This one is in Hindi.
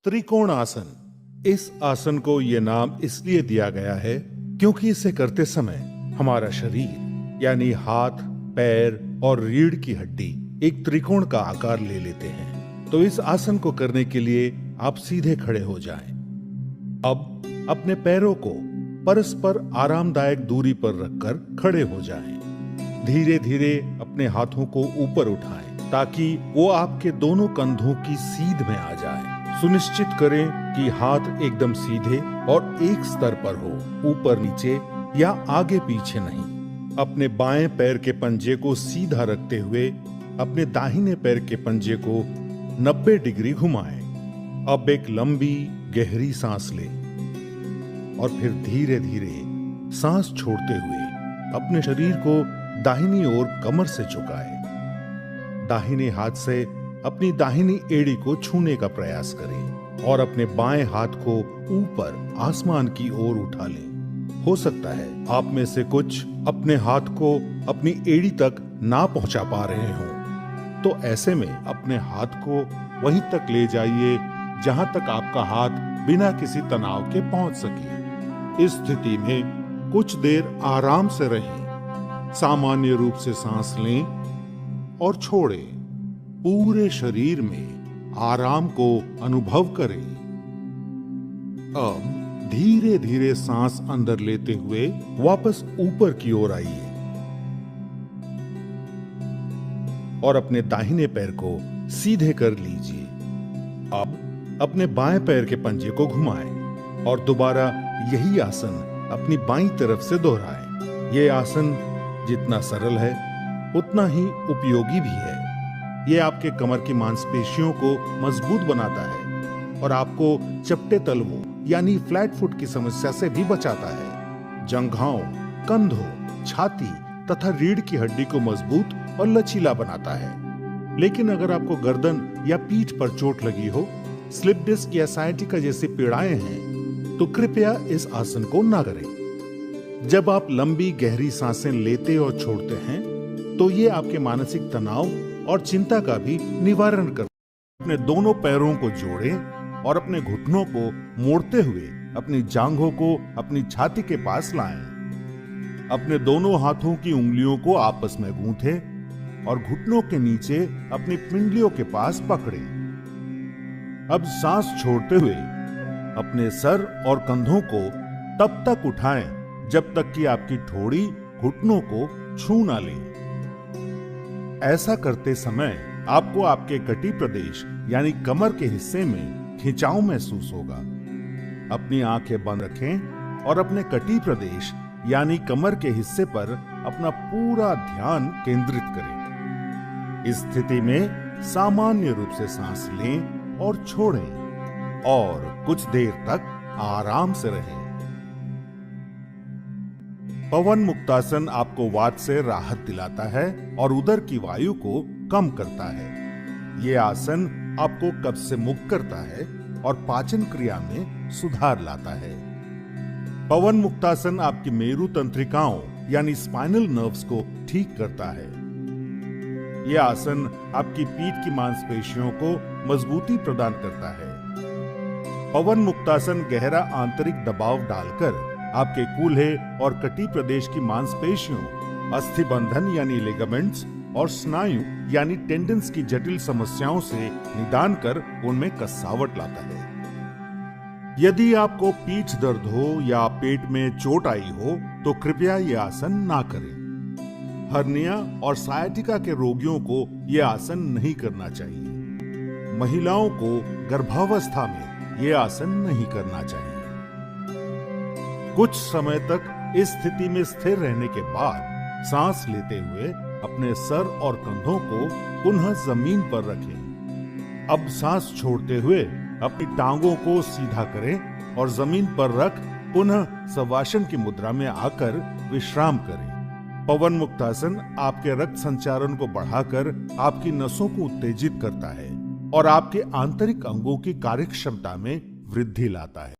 त्रिकोण आसन। इस आसन को यह नाम इसलिए दिया गया है क्योंकि इसे करते समय हमारा शरीर यानी हाथ, पैर और रीढ़ की हड्डी एक त्रिकोण का आकार ले लेते हैं। तो इस आसन को करने के लिए आप सीधे खड़े हो जाएं। अब अपने पैरों को परस्पर आरामदायक दूरी पर रखकर खड़े हो जाएं। धीरे धीरे अपने हाथों को ऊपर उठाएं ताकि वो आपके दोनों कंधों की सीध में आ जाए। सुनिश्चित करें कि हाथ एकदम सीधे और एक स्तर पर हो, ऊपर नीचे या आगे पीछे नहीं। अपने बाएं पैर के पंजे को सीधा रखते हुए अपने दाहिने पैर के पंजे को 90 डिग्री घुमाएं। अब एक लंबी गहरी सांस लें और फिर धीरे धीरे सांस छोड़ते हुए अपने शरीर को दाहिनी ओर कमर से झुकाएं। दाहिने हाथ से अपनी दाहिनी एड़ी को छूने का प्रयास करें और अपने बाएं हाथ को ऊपर आसमान की ओर उठा लें। हो सकता है आप में से कुछ अपने हाथ को अपनी एड़ी तक ना पहुंचा पा रहे हों, तो ऐसे में अपने हाथ को वहीं तक ले जाइए जहां तक आपका हाथ बिना किसी तनाव के पहुंच सके। इस स्थिति में कुछ देर आराम से रहें। सामान्य रूप से सांस लें और छोड़ें। पूरे शरीर में आराम को अनुभव करें। अब धीरे धीरे सांस अंदर लेते हुए वापस ऊपर की ओर आइए और अपने दाहिने पैर को सीधे कर लीजिए। अब अपने बाएं पैर के पंजे को घुमाएं और दोबारा यही आसन अपनी बाईं तरफ से दोहराएं। यह आसन जितना सरल है उतना ही उपयोगी भी है। यह आपके कमर की मांसपेशियों को मजबूत बनाता है और आपको चपटे तलवों यानी फ्लैट फुट की समस्या से भी बचाता है। जंघाओं, कंधों, छाती तथा रीढ़ की हड्डी को मजबूत और लचीला बनाता है। लेकिन अगर आपको गर्दन या पीठ पर चोट लगी हो, स्लिप डिस्क या साइटिका जैसी पीड़ाएं हैं, तो कृपया इस आसन को ना करें। जब आप लंबी गहरी सांसें लेते और छोड़ते हैं तो ये आपके मानसिक तनाव और चिंता का भी निवारण करता है। अपने दोनों पैरों को जोड़ें और अपने घुटनों को मोड़ते हुए अपनी जांघों को अपनी छाती के पास लाएं। अपने दोनों हाथों की उंगलियों को आपस में गूंथें और घुटनों के नीचे अपनी पिंडलियों के पास पकड़ें। अब सांस छोड़ते हुए अपने सर और कंधों को तब तक उठाएं जब तक कि आपकी ठोड़ी घुटनों को छू ना ले। ऐसा करते समय आपको आपके कटी प्रदेश यानी कमर के हिस्से में खिंचाव महसूस होगा। अपनी आंखें बंद रखें और अपने कटी प्रदेश यानी कमर के हिस्से पर अपना पूरा ध्यान केंद्रित करें। इस स्थिति में सामान्य रूप से सांस लें और छोड़ें और कुछ देर तक आराम से रहें। पवन मुक्तासन आपको वात से राहत दिलाता है और उदर की वायु को कम करता है। ये आसन आपको कब्ज से मुक्त करता है और पाचन क्रिया में सुधार लाता है। पवन मुक्तासन आपकी मेरु तंत्रिकाओं यानी स्पाइनल नर्व्स को ठीक करता है। यह आसन आपकी पीठ की मांसपेशियों को मजबूती प्रदान करता है। पवन मुक्तासन गहरा आंतरिक दबाव डालकर आपके कूल्हे और कटी प्रदेश की मांसपेशियों, अस्थिबंधन यानी लिगामेंट्स और स्नायु यानी टेंडन्स की जटिल समस्याओं से निदान कर उनमें कसावट लाता है। यदि आपको पीठ दर्द हो या पेट में चोट आई हो तो कृपया यह आसन ना करें। हर्निया और साइटिका के रोगियों को यह आसन नहीं करना चाहिए। महिलाओं को गर्भावस्था में यह आसन नहीं करना चाहिए। कुछ समय तक इस स्थिति में स्थिर रहने के बाद सांस लेते हुए अपने सर और कंधों को पुनः जमीन पर रखें। अब सांस छोड़ते हुए अपनी टांगों को सीधा करें और जमीन पर रख पुनः शवासन की मुद्रा में आकर विश्राम करें। पवन मुक्तासन आपके रक्त संचारण को बढ़ाकर आपकी नसों को उत्तेजित करता है और आपके आंतरिक अंगों की कार्यक्षमता में वृद्धि लाता है।